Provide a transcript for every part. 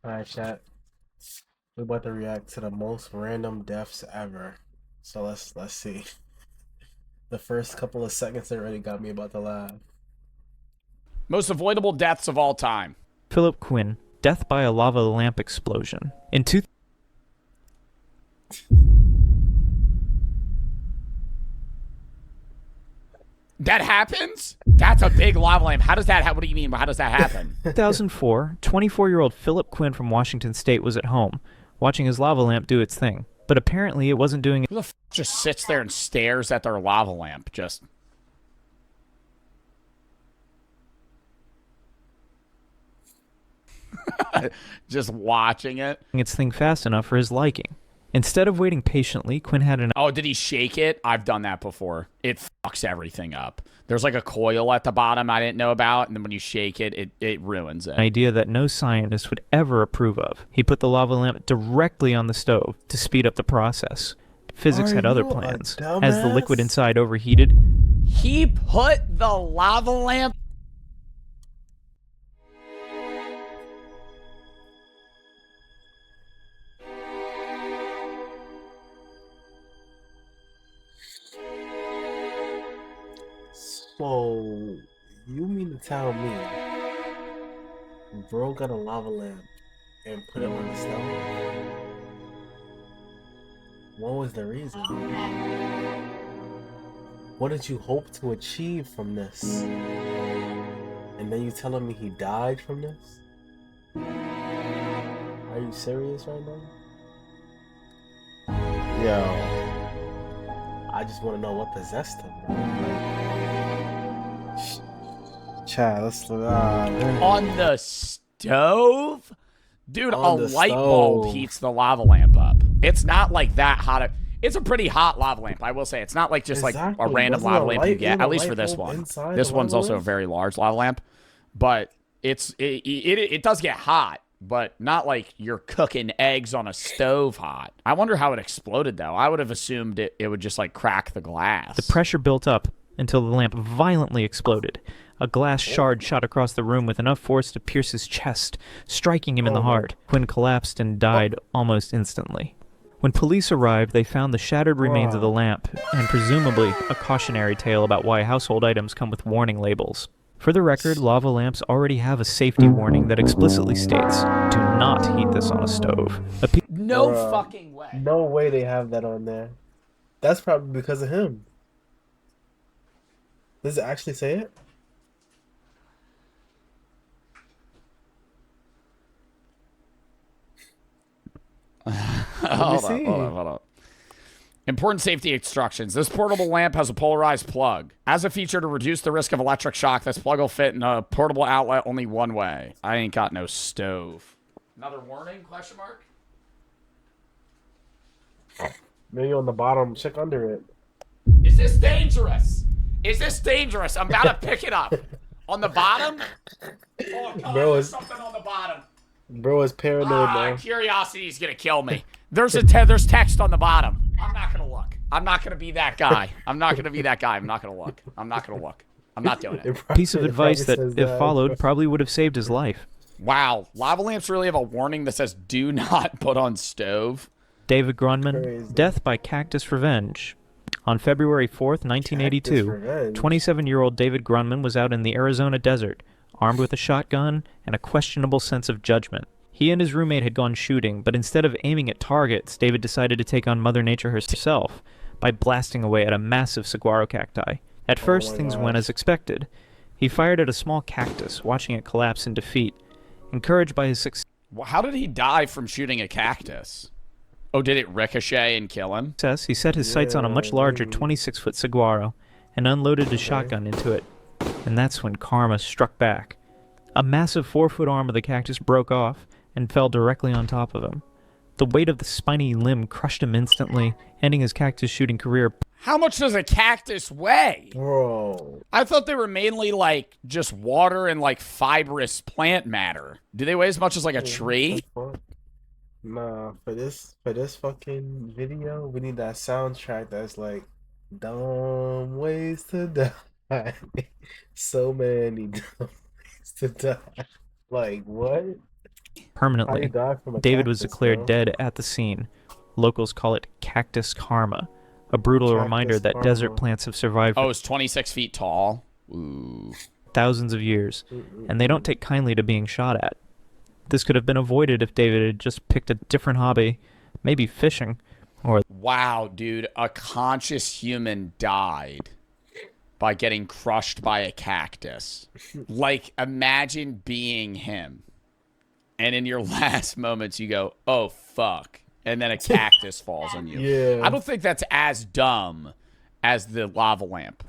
Alright, chat. We're about to react to the most random deaths ever. So let's see. The first couple of seconds already got me about to laugh. Most avoidable deaths of all time. Philip Quinn, death by a lava lamp explosion. In two That happens? That's a big lava lamp. How does that happen? What do you mean? How does that happen? 2004, 24-year-old Philip Quinn from Washington State was at home, watching his lava lamp do its thing. But apparently it wasn't doing Who the f just sits there and stares at their lava lamp? Just watching it. its thing fast enough for his liking. Instead of waiting patiently, Quinn had an Oh, did he shake it? I've done that before. It fucks everything up. There's like a coil at the bottom I didn't know about, and then when you shake it, it ruins it. idea that no scientist would ever approve of. He put the lava lamp directly on the stove to speed up the process. Physics had other plans. As the liquid inside overheated, He put the lava lamp. So you mean to tell me bro got a lava lamp and put it on the stove? What was the reason? What did you hope to achieve from this? And then you telling me he died from this? Are you serious right now? Yo, I just want to know what possessed him, bro. Like, Chad, let's On the stove? Dude, On a the light bulb stove. heats the lava lamp up. It's not like that hot. It's a pretty hot lava lamp, I will say. It's not like just like a Exactly. random Wasn't lava a lamp light- you get, wasn't at a least for light this bulb one. inside This the one's lava also a lamp? very large lava lamp, but it does get hot, but not like you're cooking eggs on a stove hot. I wonder how it exploded, though. I would have assumed it would just like crack the glass. the pressure built up until the lamp violently exploded. A glass shard shot across the room with enough force to pierce his chest, striking him in the heart. Quinn collapsed and died almost instantly. When police arrived, they found the shattered remains of the lamp, and presumably a cautionary tale about why household items come with warning labels. For the record, lava lamps already have a safety warning that explicitly states, "Do not heat this on a stove." No Bruh. fucking way. No way they have that on there. That's probably because of him. Does it actually say it? Hold on. Important safety instructions. This portable lamp has a polarized plug. As a feature to reduce the risk of electric shock, this plug will fit in a portable outlet only one way. I ain't got no stove. Another warning? Question mark? Maybe on the bottom. Check under it. Is this dangerous? Is this dangerous? I'm about to pick it up. On the bottom? Oh, God, Bro, there's is- something on the bottom. Bro is paranoid now. Curiosity is gonna kill me. There's text on the bottom. I'm not gonna look. I'm not gonna be that guy. I'm not gonna be that guy. I'm not gonna look. I'm not gonna look. I'm not doing it. Piece of It advice that, probably if says followed, probably would have saved his life. Wow, lava lamps really have a warning that says "Do not put on stove." David Grunman, Crazy. death by cactus revenge. On February 4th, Cactus 1982, revenge. 27-year-old David Grunman was out in the Arizona desert, armed with a shotgun and a questionable sense of judgment. He and his roommate had gone shooting, but instead of aiming at targets, David decided to take on Mother Nature herself by blasting away at a massive saguaro cacti. At first, my things gosh. went as expected. He fired at a small cactus, watching it collapse in defeat. Encouraged by his success, Well, how did he die from shooting a cactus? Oh, did it ricochet and kill him? he set his sights on a much larger maybe. 26-foot saguaro and unloaded his shotgun into it. And that's when karma struck back. A massive 4-foot arm of the cactus broke off and fell directly on top of him. The weight of the spiny limb crushed him instantly, ending his cactus shooting career. How much does a cactus weigh? Bro. I thought they were mainly like just water and like fibrous plant matter. Do they weigh as much as like a tree? What the fuck? Nah, for this fucking video, we need that soundtrack that's like dumb ways to die. So many dumb ways to die. Like what? How you permanently. die from a David was cactus, declared bro? dead at the scene. Locals call it cactus karma, a brutal reminder Cactus that desert karma. plants have survived Oh, for it's 26 feet tall. Ooh. thousands of years, and they Mm-mm-mm. don't take kindly to being shot at. This could have been avoided if David had just picked a different hobby, maybe fishing, or Wow, dude. A conscious human died by getting crushed by a cactus. Like, imagine being him. And in your last moments, you go, oh, fuck. And then a cactus falls on you. I Yeah. don't think that's as dumb as the lava lamp.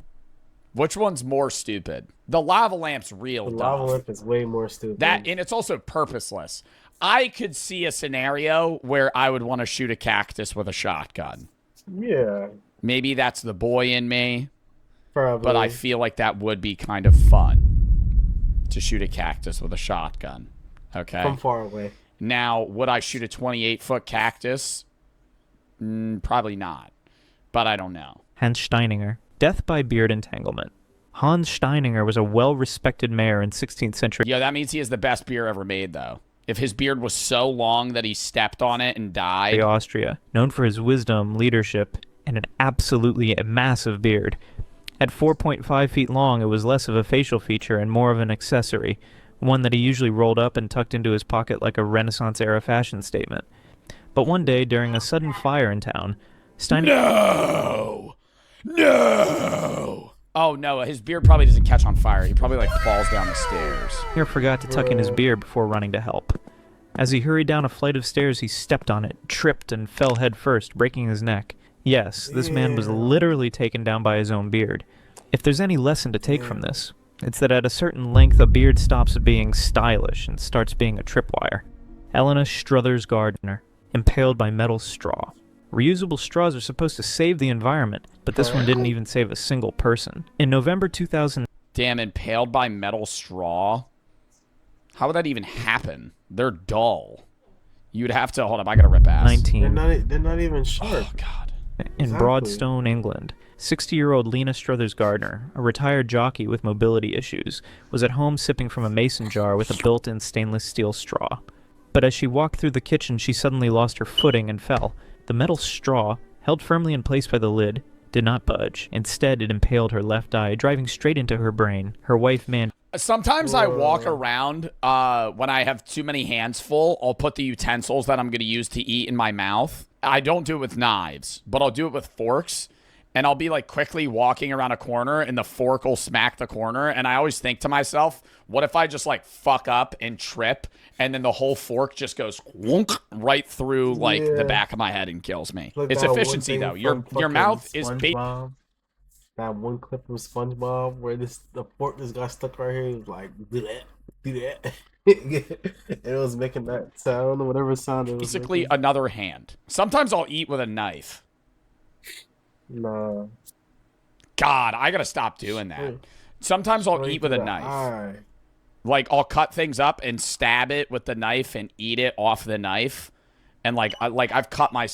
Which one's more stupid? The lava lamp's real The dumb. lava lamp is way more stupid. That, and it's also purposeless. I could see a scenario where I would want to shoot a cactus with a shotgun. Yeah. Maybe that's the boy in me, Probably. but I feel like that would be kind of fun to shoot a cactus with a shotgun. Okay. From far away. Now, would I shoot a 28-foot cactus? Probably not, but I don't know. Hans Steininger. Death by beard entanglement. Hans Steininger was a well-respected mayor in 16th century Yeah, that means he has the best beer ever made, though. If his beard was so long that he stepped on it and died. Austria, known for his wisdom, leadership, and an absolutely massive beard. At 4.5 feet long, it was less of a facial feature and more of an accessory, one that he usually rolled up and tucked into his pocket like a Renaissance-era fashion statement. But one day, during a sudden fire in town, No! Oh, no, his beard probably doesn't catch on fire. He probably, like, falls down the stairs. Steininger forgot to tuck in his beard before running to help. As he hurried down a flight of stairs, he stepped on it, tripped, and fell head first, breaking his neck. Yes, this man was literally taken down by his own beard. If there's any lesson to take from this, it's that at a certain length a beard stops being stylish and starts being a tripwire. Elena Struthers Gardner, impaled by metal straw. Reusable straws are supposed to save the environment, but this one didn't even save a single person. In November 2000, Damn, impaled by metal straw? How would that even happen? They're dull. You'd have to... Hold up, I gotta rip ass. 19, They're not even sharp. Oh, God. in Exactly. Broadstone, England, 60-year-old Lena Struthers Gardner, a retired jockey with mobility issues, was at home sipping from a mason jar with a built-in stainless steel straw. But as she walked through the kitchen, she suddenly lost her footing and fell. The metal straw, held firmly in place by the lid, did not budge. Instead, it impaled her left eye, driving straight into her brain. Her wife, Sometimes I walk around when I have too many hands full. I'll put the utensils that I'm going to use to eat in my mouth. I don't do it with knives, but I'll do it with forks. And I'll be like quickly walking around a corner and the fork will smack the corner. And I always think to myself, what if I just like fuck up and trip and then the whole fork just goes wonk right through like the back of my head and kills me. Like It's that one efficiency thing though. Your from mouth fucking is SpongeBob. That one clip from SpongeBob where the fork just got stuck right here. He was like, do that. It was making that sound or whatever sound it was basically making. another hand. Sometimes I'll eat with a knife. Nah. God, I gotta stop doing that. Sometimes I'll Straight eat with to a the knife. eye. Like I'll cut things up and stab it with the knife and eat it off the knife. And I've cut my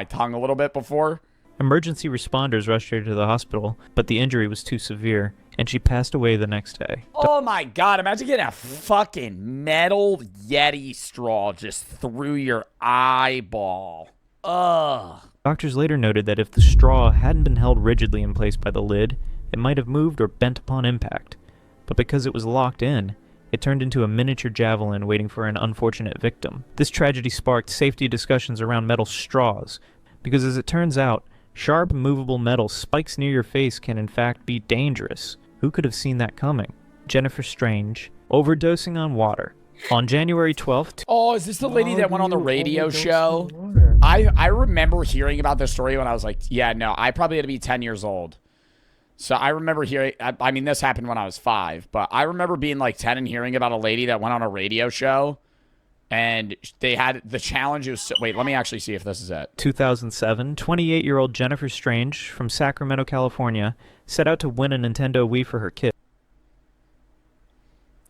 tongue a little bit before. emergency responders rushed her to the hospital, but the injury was too severe, and she passed away the next day. Oh my God, imagine getting a fucking metal Yeti straw just through your eyeball. Ugh. Doctors later noted that if the straw hadn't been held rigidly in place by the lid, it might have moved or bent upon impact. But because it was locked in, it turned into a miniature javelin waiting for an unfortunate victim. This tragedy sparked safety discussions around metal straws, because as it turns out, sharp, movable metal spikes near your face can in fact be dangerous. Who could have seen that coming? Jennifer Strange, overdosing on water. On January 12th, Oh, is this the lady that went on the Why do you radio overdose show? on water? I remember hearing about this story when I was like, yeah, no, I probably had to be 10 years old. So I remember hearing, I mean, this happened when I was 5, but I remember being like 10 and hearing about a lady that went on a radio show and they had the challenge. Wait, let me actually see if this is it. 2007, 28-year-old Jennifer Strange from Sacramento, California, set out to win a Nintendo Wii for her kid.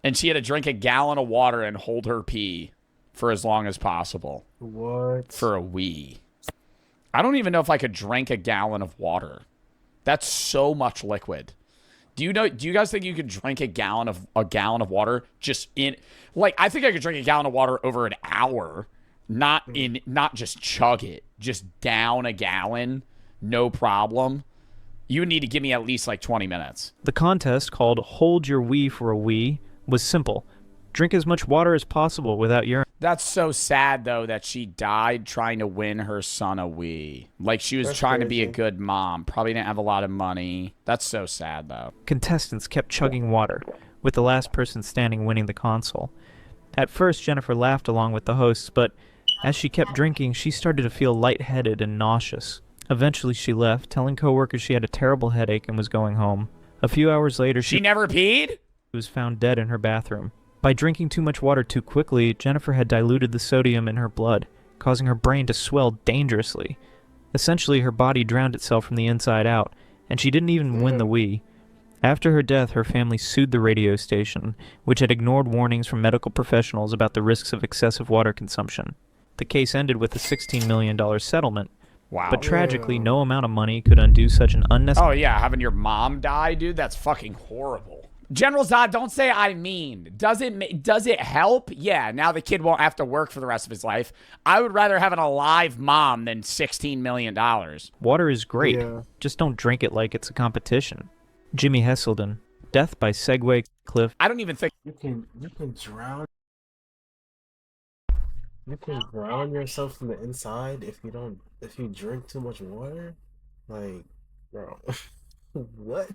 And she had to drink a gallon of water and hold her pee for as long as possible What? for a Wii. I don't even know if I could drink a gallon of water. That's so much liquid. Do you guys think you could drink a gallon of water just in like I think I could drink a gallon of water over an hour, not just chug it, just down a gallon, no problem. You would need to give me at least like 20 minutes. The contest, called Hold Your Wee for a Wee, was simple. Drink as much water as possible without urine. That's so sad, though, that she died trying to win her son a wee. Like, she was That's trying to be a crazy. good mom. Probably didn't have a lot of money. That's so sad, though. Contestants kept chugging water, with the last person standing winning the console. At first, Jennifer laughed along with the hosts, but as she kept drinking, she started to feel lightheaded and nauseous. Eventually, she left, telling coworkers she had a terrible headache and was going home. A few hours later, She never peed? was found dead in her bathroom. By drinking too much water too quickly, Jennifer had diluted the sodium in her blood, causing her brain to swell dangerously. Essentially, her body drowned itself from the inside out, and she didn't even win the wee. After her death, her family sued the radio station, which had ignored warnings from medical professionals about the risks of excessive water consumption. The case ended with a $16 million settlement, Wow. but tragically, no amount of money could undo such an unnecessary... Oh, yeah, having your mom die, dude, that's fucking horrible. General Zod, don't say I mean. Does it help? Yeah, now the kid won't have to work for the rest of his life. I would rather have an alive mom than $16 million. Water is great, Yeah. just don't drink it like it's a competition. Jimmy Heselden, death by Segway Cliff. I don't even think... You can drown. You can drown yourself from the inside if you drink too much water. Like, bro, what?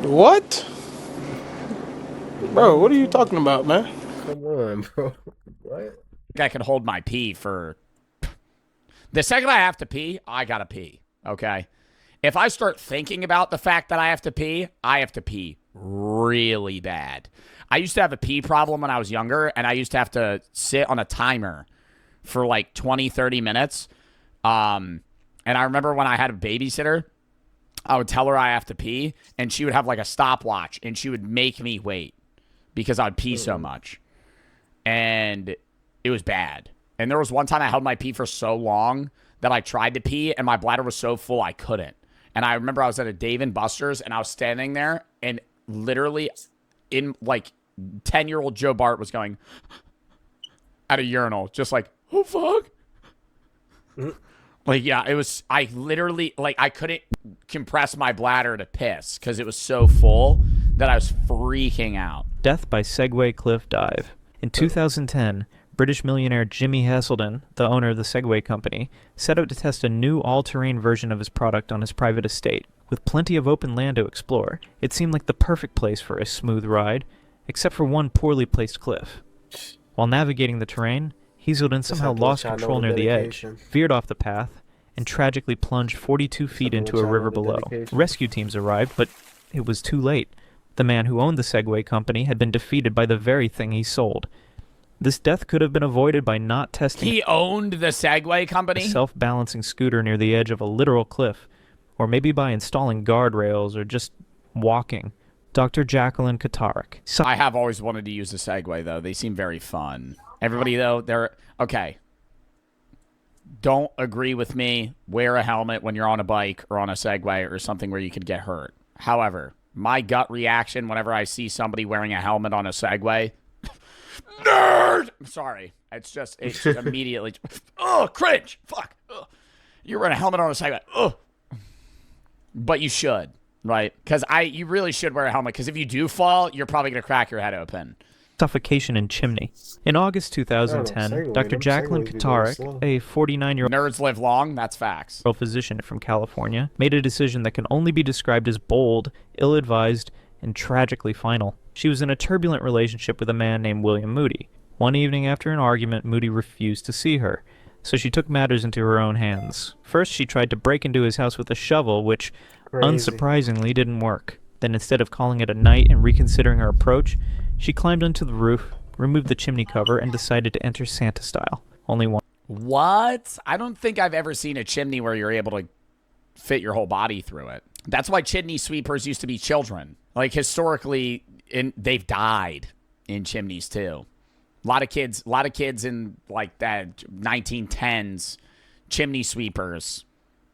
What? Bro, what are you talking about, man? Come on, bro. What? I could hold my pee for... The second I have to pee, I gotta pee, okay? If I start thinking about the fact that I have to pee really bad. I used to have a pee problem when I was younger, and I used to have to sit on a timer for like 20, 30 minutes. And I remember when I had a babysitter, I would tell her I have to pee, and she would have like a stopwatch, and she would make me wait because I'd pee so much. And it was bad. And there was one time I held my pee for so long that I tried to pee, and my bladder was so full I couldn't. And I remember I was at a Dave & Buster's, and I was standing there, and literally in like 10-year-old Joe Bart was going at a urinal, just like, oh, fuck. Like, yeah, it was, I literally, like, I couldn't compress my bladder to piss because it was so full that I was freaking out. Death by Segway Cliff Dive. In 2010, British millionaire Jimmy Heselden, the owner of the Segway company, set out to test a new all-terrain version of his product on his private estate. With plenty of open land to explore, it seemed like the perfect place for a smooth ride, except for one poorly placed cliff. While navigating the terrain, Heselden somehow lost control near the edge, veered off the path, and tragically plunged 42 feet into a river below. Rescue teams arrived, but it was too late. The man who owned the Segway company had been defeated by the very thing he sold. This death could have been avoided by not testing He owned the Segway a company? self-balancing scooter near the edge of a literal cliff, or maybe by installing guardrails or just walking. Dr. Jacqueline Katarik. I have always wanted to use the Segway, though. They seem very fun. Everybody, though, they're... Okay. Don't agree with me. Wear a helmet when you're on a bike or on a Segway or something where you could get hurt. However, my gut reaction whenever I see somebody wearing a helmet on a Segway... Nerd! I'm sorry. It's just immediately... Oh, cringe! Fuck! Ugh. You're wearing a helmet on a Segway. Ugh. But you should, right? Because you really should wear a helmet, because if you do fall, you're probably going to crack your head open. Suffocation in chimney. In August 2010, Segway, Dr. them Jacqueline Segways be going Katarik, slow. a 49-year-old Nerds live long. That's facts. physician from California, made a decision that can only be described as bold, ill-advised, and tragically final. She was in a turbulent relationship with a man named William Moody. One evening after an argument, Moody refused to see her, so she took matters into her own hands. First, she tried to break into his house with a shovel, which, unsurprisingly, didn't work. Then, instead of calling it a night and reconsidering her approach, she climbed onto the roof, removed the chimney cover, and decided to enter Santa style. Only one. What? I don't think I've ever seen a chimney where you're able to fit your whole body through it. That's why chimney sweepers used to be children. Like, historically, they've died in chimneys, too. A lot of kids in, like, that 1910s, chimney sweepers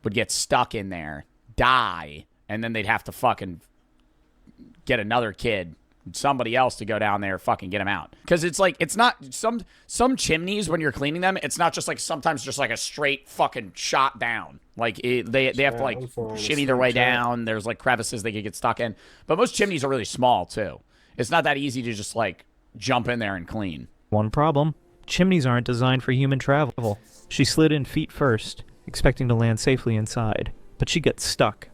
would get stuck in there, die, and then they'd have to fucking get another kid, somebody else to go down there, fucking get him out. Because it's like, it's not some chimneys when you're cleaning them. It's not just like sometimes just like a straight fucking shot down. Like they have to like shimmy their way down. There's like crevices they could get stuck in. But most chimneys are really small too. It's not that easy to just like jump in there and clean. One problem: chimneys aren't designed for human travel. She slid in feet first, expecting to land safely inside, but she got stuck.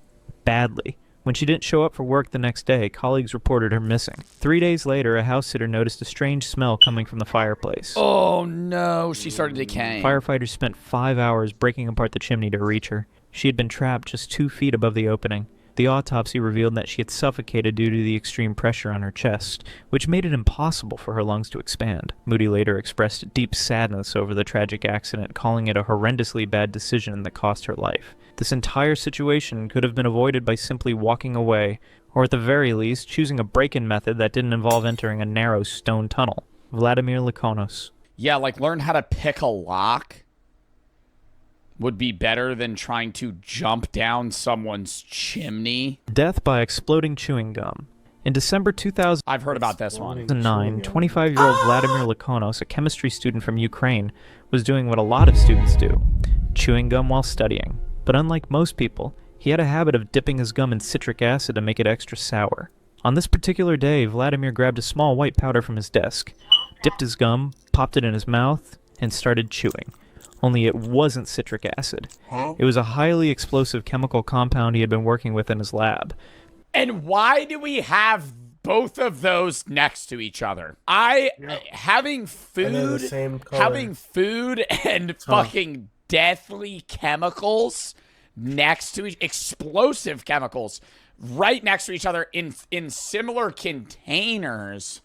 Badly. When she didn't show up for work the next day, colleagues reported her missing. 3 days later, a house sitter noticed a strange smell coming from the fireplace. Oh no, she started decaying. Firefighters spent 5 hours breaking apart the chimney to reach her. She had been trapped just 2 feet above the opening. The autopsy revealed that she had suffocated due to the extreme pressure on her chest, which made it impossible for her lungs to expand. Moody later expressed deep sadness over the tragic accident, calling it a horrendously bad decision that cost her life. This entire situation could have been avoided by simply walking away, or at the very least, choosing a break-in method that didn't involve entering a narrow stone tunnel. Vladimir Likonos. Yeah, like learn how to pick a lock would be better than trying to jump down someone's chimney. Death by exploding chewing gum. In December 2009, I've heard about this one. 25-year-old Vladimir Likonos, a chemistry student from Ukraine, was doing what a lot of students do: chewing gum while studying. But unlike most people, he had a habit of dipping his gum in citric acid to make it extra sour. On this particular day, Vladimir grabbed a small white powder from his desk, dipped his gum, popped it in his mouth, and started chewing. Only it wasn't citric acid. It was a highly explosive chemical compound he had been working with in his lab. And why do we have both of those next to each other? Having food and fucking deathly chemicals next to explosive chemicals right next to each other in similar containers.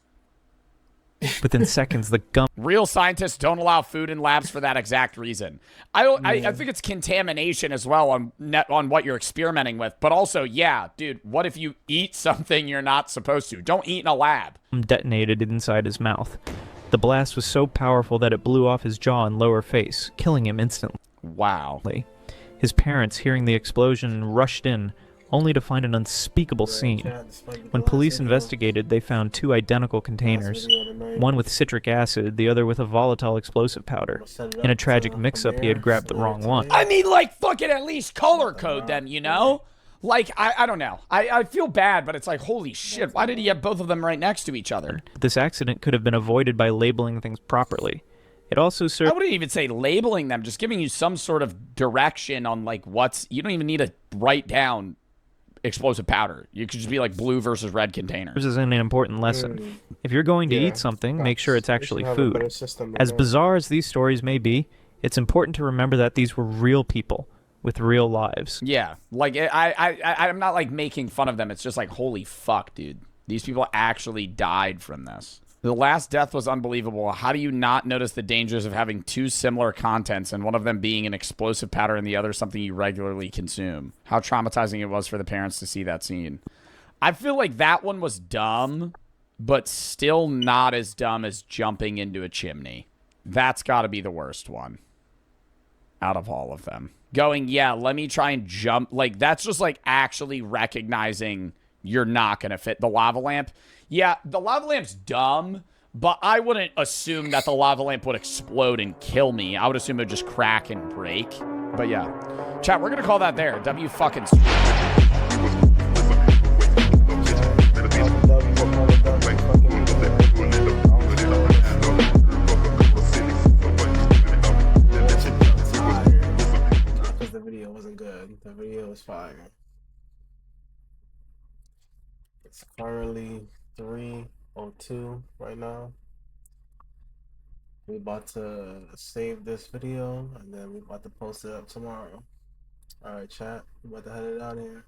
Within seconds, the gum... Real scientists don't allow food in labs for that exact reason. I think it's contamination as well on what you're experimenting with. But also, yeah, dude, what if you eat something you're not supposed to? Don't eat in a lab. ...detonated inside his mouth. The blast was so powerful that it blew off his jaw and lower face, killing him instantly. Wow. His parents, hearing the explosion, rushed in, only to find an unspeakable scene. When police investigated, they found 2 identical containers, one with citric acid, the other with a volatile explosive powder. In a tragic mix-up, he had grabbed the wrong one. I mean, like, fucking at least color code them, you know? Like, I don't know. I feel bad, but it's like, holy shit, why did he have both of them right next to each other? This accident could have been avoided by labeling things properly. It also served... I wouldn't even say labeling them, just giving you some sort of direction on, like, what's... You don't even need to write down explosive powder. You could just be like blue versus red containers. This is an important lesson. If you're going to eat something, make sure it's actually food. As bizarre as these stories may be, it's important to remember that these were real people with real lives. Yeah, like I'm not like making fun of them. It's just like, holy fuck, dude. These people actually died from this. The last death was unbelievable. How do you not notice the dangers of having 2 similar contents and one of them being an explosive powder and the other something you regularly consume? How traumatizing it was for the parents to see that scene. I feel like that one was dumb, but still not as dumb as jumping into a chimney. That's got to be the worst one out of all of them. Going, yeah, let me try and jump. Like, that's just like actually recognizing you're not going to fit. The lava lamp. Yeah, the lava lamp's dumb, but I wouldn't assume that the lava lamp would explode and kill me. I would assume it would just crack and break. But yeah. Chat, we're going to call that there. W fucking... Because the video wasn't good. The video was fire. It's currently 3:02 right now. We about to save this video and then we about to post it up tomorrow. Alright, chat. We about to head it out here.